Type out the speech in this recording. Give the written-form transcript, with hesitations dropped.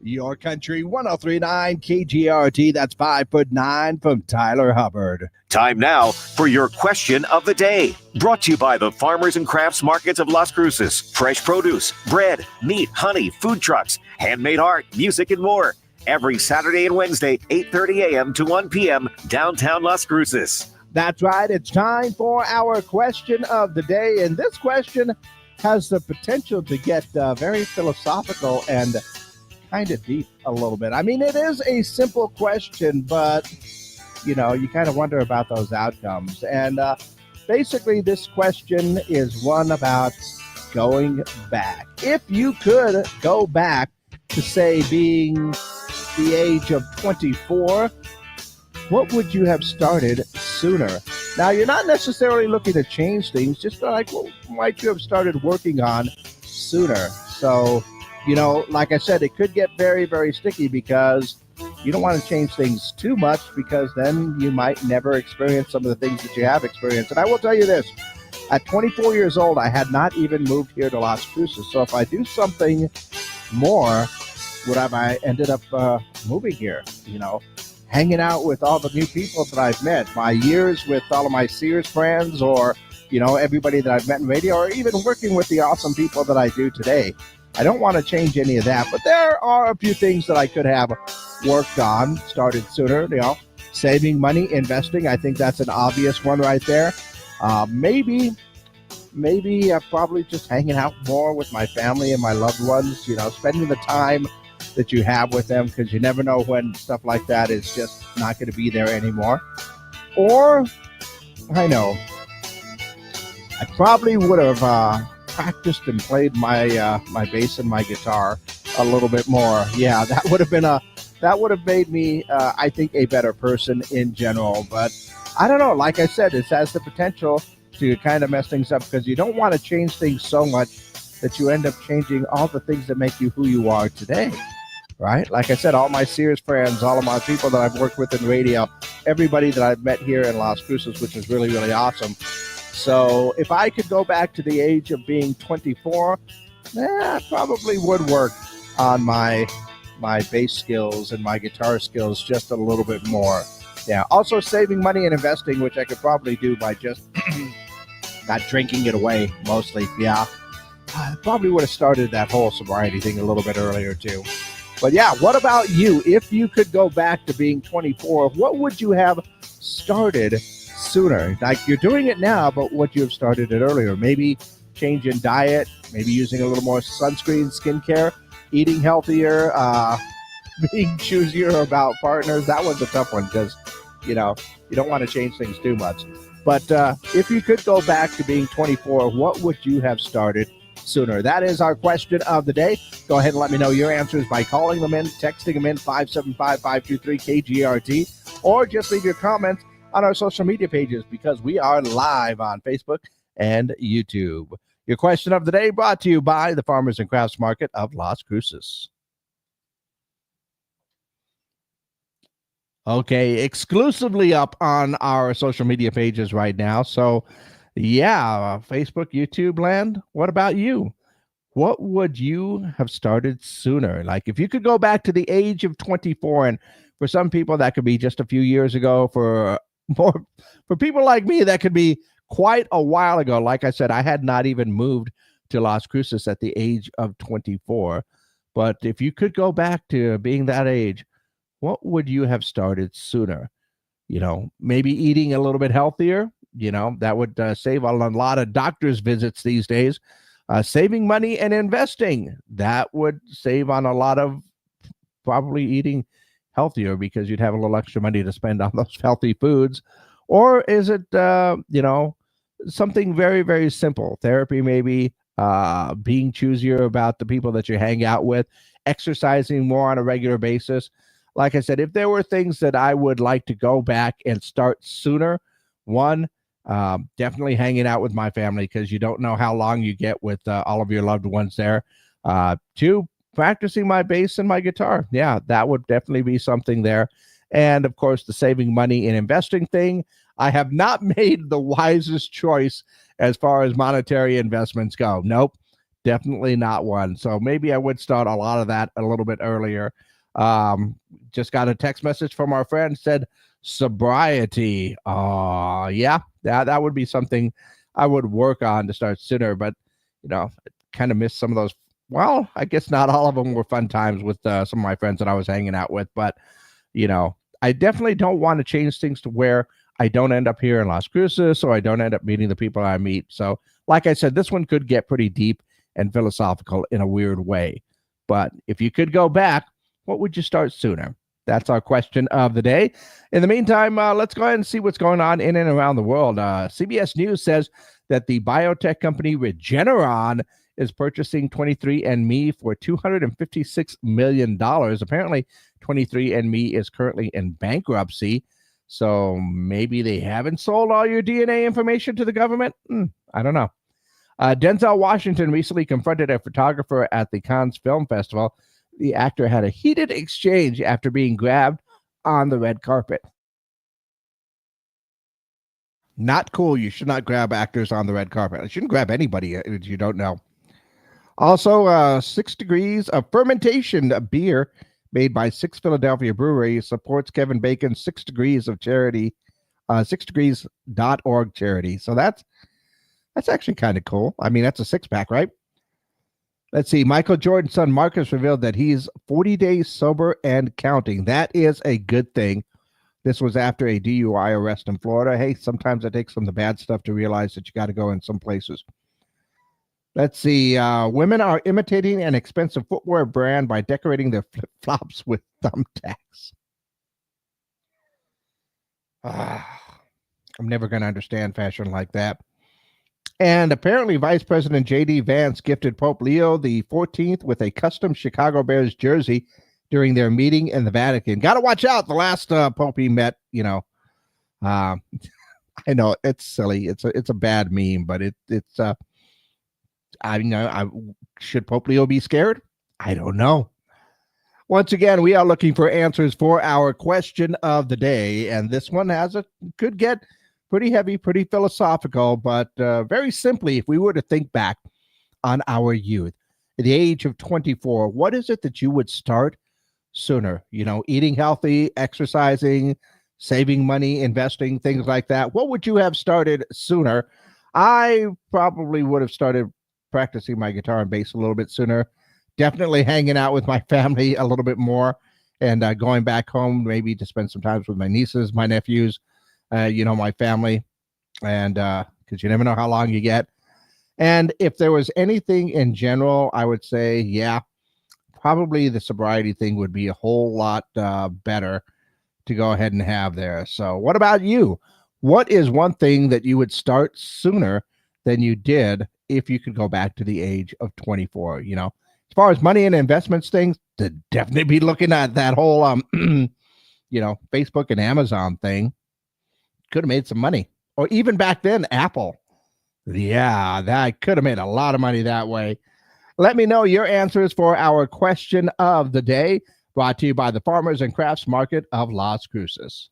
Your Country 1039 KGRT. That's 5'9" from Tyler Hubbard. Time now for your question of the day. Brought to you by the Farmers and Crafts Markets of Las Cruces. Fresh produce, bread, meat, honey, food trucks, handmade art, music, and more. Every Saturday and Wednesday, 8:30 a.m. to 1 p.m. downtown Las Cruces. That's right. It's time for our question of the day. And this question has the potential to get very philosophical and kind of deep a little bit. I mean, it is a simple question, but, you kind of wonder about those outcomes. And basically, this question is one about going back. If you could go back to, say, being the age of 24, what would you have started sooner? Now, you're not necessarily looking to change things, just like, what might you have started working on sooner? So, like I said, it could get very, very sticky because you don't want to change things too much, because then you might never experience some of the things that you have experienced. And I will tell you this, at 24 years old, I had not even moved here to Las Cruces. So if I do something more, would have I ended up moving here, hanging out with all the new people that I've met, my years with all of my Sears friends, or, everybody that I've met in radio, or even working with the awesome people that I do today. I don't want to change any of that, but there are a few things that I could have worked on, started sooner, saving money, investing. I think that's an obvious one right there. Maybe probably just hanging out more with my family and my loved ones, spending the time that you have with them, because you never know when stuff like that is just not going to be there anymore. Or, I probably would have practiced and played my my bass and my guitar a little bit more. Yeah, that would have made me, I think, a better person in general. But I don't know. Like I said, it has the potential to kind of mess things up, because you don't want to change things so much that you end up changing all the things that make you who you are today. Right? Like I said, all my Sears friends, all of my people that I've worked with in radio, everybody that I've met here in Las Cruces, which is really, really awesome. So if I could go back to the age of being 24, I probably would work on my bass skills and my guitar skills just a little bit more. Yeah. Also saving money and investing, which I could probably do by just not drinking it away mostly. Yeah. I probably would have started that whole sobriety thing a little bit earlier too. But yeah, what about you? If you could go back to being 24, what would you have started sooner? Like, you're doing it now, but would you have started it earlier? Maybe change in diet, maybe using a little more sunscreen, skincare, eating healthier, being choosier about partners. That one's a tough one, because, you don't want to change things too much. But if you could go back to being 24, what would you have started sooner? That is our question of the day. Go ahead and let me know your answers by calling them in, texting them in, 575-523-KGRT, or just leave your comments on our social media pages, because we are live on Facebook and YouTube. Your question of the day brought to you by the Farmers and Crafts Market of Las Cruces. Okay, exclusively up on our social media pages right now. So, yeah, Facebook, YouTube land. What about you? What would you have started sooner? Like, if you could go back to the age of 24, and for some people that could be just a few years ago, for people like me, that could be quite a while ago. Like I said, I had not even moved to Las Cruces at the age of 24. But if you could go back to being that age, what would you have started sooner? Maybe eating a little bit healthier. That would save a lot of doctor's visits these days. Saving money and investing. That would save on a lot of probably eating healthier, because you'd have a little extra money to spend on those healthy foods. Or is it, something very, very simple? Therapy, maybe, being choosier about the people that you hang out with, exercising more on a regular basis. Like I said, if there were things that I would like to go back and start sooner, one, definitely hanging out with my family, because you don't know how long you get with all of your loved ones there. Two, practicing my bass and my guitar. Yeah, that would definitely be something there. And of course, the saving money and investing thing. I have not made the wisest choice as far as monetary investments go. Nope. Definitely not one. So maybe I would start a lot of that a little bit earlier. Just got a text message from our friend, said sobriety. Yeah, that would be something I would work on to start sooner. But I kind of missed some of those. Well, I guess not all of them were fun times with some of my friends that I was hanging out with. But I definitely don't want to change things to where I don't end up here in Las Cruces, or I don't end up meeting the people I meet. So, like I said, this one could get pretty deep and philosophical in a weird way. But if you could go back, what would you start sooner? That's our question of the day. In the meantime, let's go ahead and see what's going on in and around the world. CBS News says that the biotech company Regeneron is purchasing 23andMe for $256 million. Apparently, 23andMe is currently in bankruptcy. So maybe they haven't sold all your DNA information to the government? I don't know. Denzel Washington recently confronted a photographer at the Cannes Film Festival. The actor had a heated exchange after being grabbed on the red carpet. Not cool. You should not grab actors on the red carpet. You shouldn't grab anybody that you don't know. Also, 6 Degrees of Fermentation, a beer made by 6 Philadelphia Brewery, supports Kevin Bacon's 6 Degrees of Charity, 6degrees.org charity. So that's actually kind of cool. I mean, that's a 6-pack, right? Let's see. Michael Jordan's son, Marcus, revealed that he's 40 days sober and counting. That is a good thing. This was after a DUI arrest in Florida. Hey, sometimes it takes some of the bad stuff to realize that you got to go in some places. Let's see. Women are imitating an expensive footwear brand by decorating their flip-flops with thumbtacks. I'm never going to understand fashion like that. And apparently, Vice President J.D. Vance gifted Pope Leo the 14th with a custom Chicago Bears jersey during their meeting in the Vatican. Got to watch out. The last Pope he met, I know it's silly. It's a bad meme, but it's should Pope Leo be scared? I don't know. Once again, we are looking for answers for our question of the day, and this one could get pretty heavy, pretty philosophical, but very simply, if we were to think back on our youth, at the age of 24, what is it that you would start sooner? Eating healthy, exercising, saving money, investing, things like that. What would you have started sooner? I probably would have started practicing my guitar and bass a little bit sooner. Definitely hanging out with my family a little bit more, and going back home maybe to spend some time with my nieces, my nephews, my family, and because you never know how long you get. And if there was anything in general, I would say, yeah, probably the sobriety thing would be a whole lot better to go ahead and have there. So what about you? What is one thing that you would start sooner than you did if you could go back to the age of 24? As far as money and investments things, to definitely be looking at that whole, Facebook and Amazon thing. Could have made some money. Or even back then, Apple. Yeah, that could have made a lot of money that way. Let me know your answers for our question of the day, brought to you by the Farmers and Crafts Market of Las Cruces.